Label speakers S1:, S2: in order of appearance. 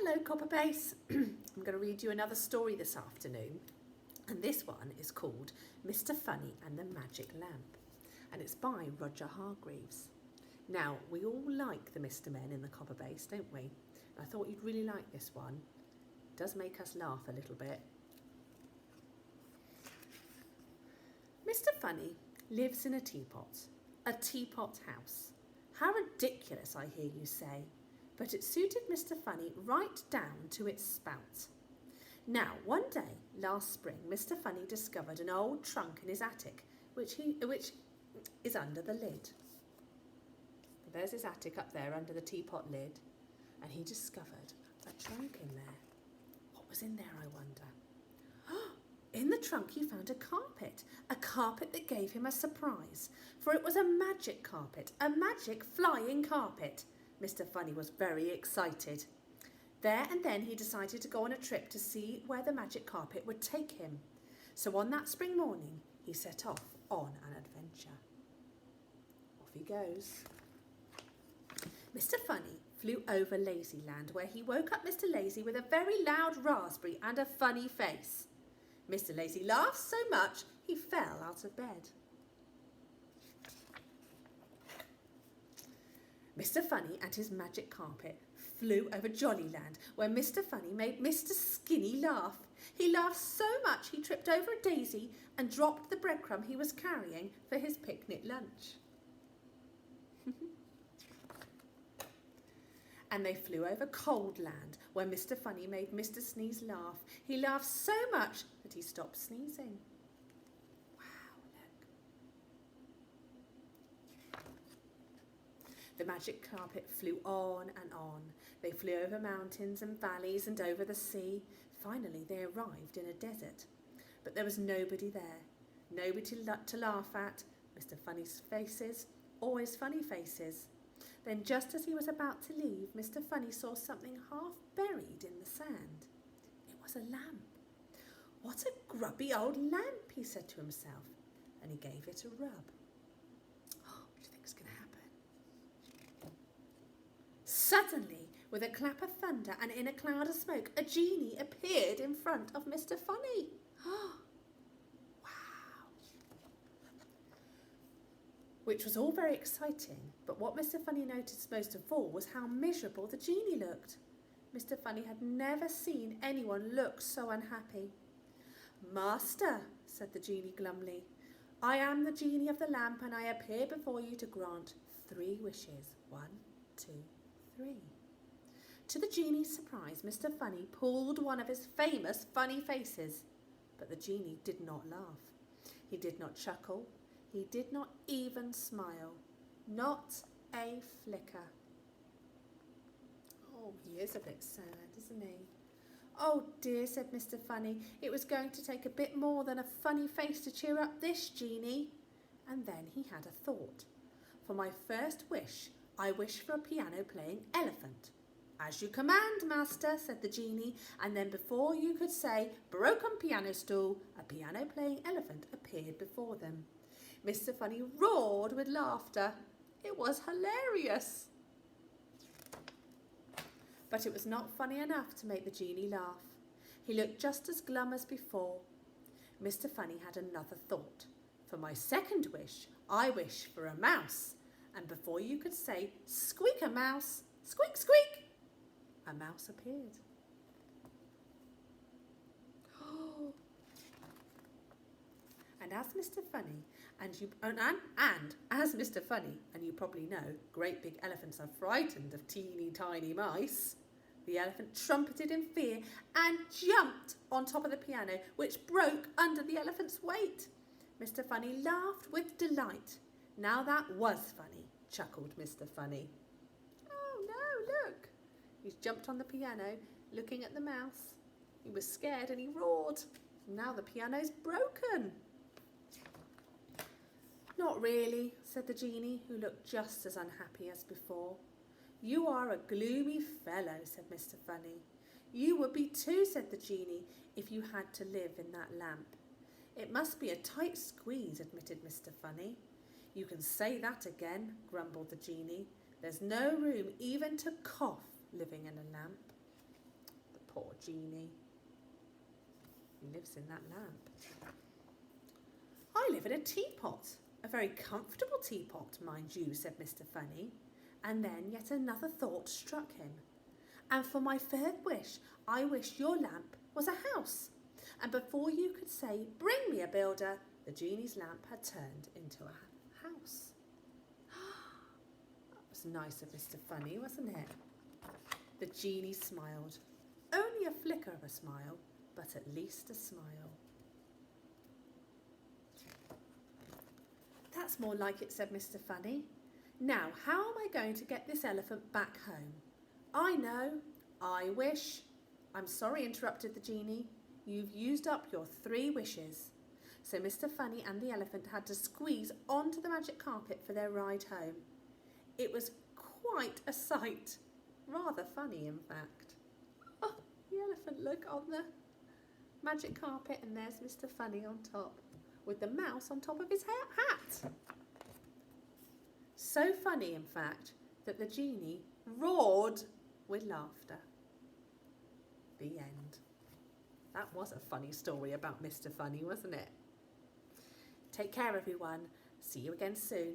S1: Hello Copperbase. I'm going to read you another story this afternoon, and this one is called Mr. Funny and the Magic Lamp, and it's by Roger Hargreaves. Now, we all like the Mr. Men in the Copperbase, don't we? I thought you'd really like this one. It does make us laugh a little bit. Mr. Funny lives in a teapot house. How ridiculous, I hear you say. But it suited Mr. Funny right down to its spout. Now, one day last spring, Mr. Funny discovered an old trunk in his attic, which is under the lid. There's his attic up there under the teapot lid, and he discovered a trunk in there. What was in there, I wonder? In the trunk he found a carpet that gave him a surprise, for it was a magic carpet, a magic flying carpet. Mr. Funny was very excited. There and then he decided to go on a trip to see where the magic carpet would take him. So on that spring morning, he set off on an adventure. Off he goes. Mr. Funny flew over Lazyland, where he woke up Mr. Lazy with a very loud raspberry and a funny face. Mr. Lazy laughed so much he fell out of bed. Mr. Funny and his magic carpet flew over Jollyland, where Mr. Funny made Mr. Skinny laugh. He laughed so much he tripped over a daisy and dropped the breadcrumb he was carrying for his picnic lunch. And they flew over Coldland, where Mr. Funny made Mr. Sneeze laugh. He laughed so much that he stopped sneezing. The magic carpet flew on and on. They flew over mountains and valleys and over the sea. Finally, they arrived in a desert. But there was nobody there. Nobody to laugh at. Mr. Funny's faces, always funny faces. Then just as he was about to leave, Mr. Funny saw something half buried in the sand. It was a lamp. What a grubby old lamp, he said to himself, and he gave it a rub. What do you think is going to happen? Suddenly, with a clap of thunder and in a cloud of smoke, a genie appeared in front of Mr. Funny. Wow! Which was all very exciting, but what Mr. Funny noticed most of all was how miserable the genie looked. Mr. Funny had never seen anyone look so unhappy. "Master," said the genie glumly, "I am the genie of the lamp, and I appear before you to grant 3 wishes. 1, 2, 3. To the genie's surprise, Mr. Funny pulled one of his famous funny faces, but the genie did not laugh. He did not chuckle. He did not even smile. Not a flicker. Oh, he is a bit sad, isn't he? Oh dear, said Mr. Funny. It was going to take a bit more than a funny face to cheer up this genie. And then he had a thought. For my first wish, I wish for a piano-playing elephant. As you command, master, said the genie, and then before you could say, broken piano stool, a piano-playing elephant appeared before them. Mr. Funny roared with laughter. It was hilarious. But it was not funny enough to make the genie laugh. He looked just as glum as before. Mr. Funny had another thought. For my second wish, I wish for a mouse. And before you could say, squeak a mouse, squeak, squeak, a mouse appeared. And as Mr. Funny, as Mr. Funny, and you probably know, great big elephants are frightened of teeny tiny mice, the elephant trumpeted in fear and jumped on top of the piano, which broke under the elephant's weight. Mr. Funny laughed with delight. Now that was funny, chuckled Mr. Funny. Oh no, look! He's jumped on the piano, looking at the mouse. He was scared and he roared. Now the piano's broken. Not really, said the genie, who looked just as unhappy as before. You are a gloomy fellow, said Mr. Funny. You would be too, said the genie, if you had to live in that lamp. It must be a tight squeeze, admitted Mr. Funny. You can say that again, grumbled the genie. There's no room even to cough living in a lamp. Genie. He lives in that lamp. I live in a teapot, a very comfortable teapot, mind you, said Mr. Funny. And then yet another thought struck him. And for my third wish, I wish your lamp was a house. And before you could say, bring me a builder, the genie's lamp had turned into a house. That was nice of Mr. Funny, wasn't it? The genie smiled. Only a flicker of a smile, but at least a smile. That's more like it, said Mr. Funny. Now, how am I going to get this elephant back home? I know. I wish. I'm sorry, interrupted the genie. You've used up your 3 wishes. So Mr. Funny and the elephant had to squeeze onto the magic carpet for their ride home. It was quite a sight. Rather funny, in fact. Oh, the elephant, look, on the magic carpet, and there's Mr. Funny on top, with the mouse on top of his hat. So funny, in fact, that the genie roared with laughter. The end. That was a funny story about Mr. Funny, wasn't it? Take care, everyone. See you again soon.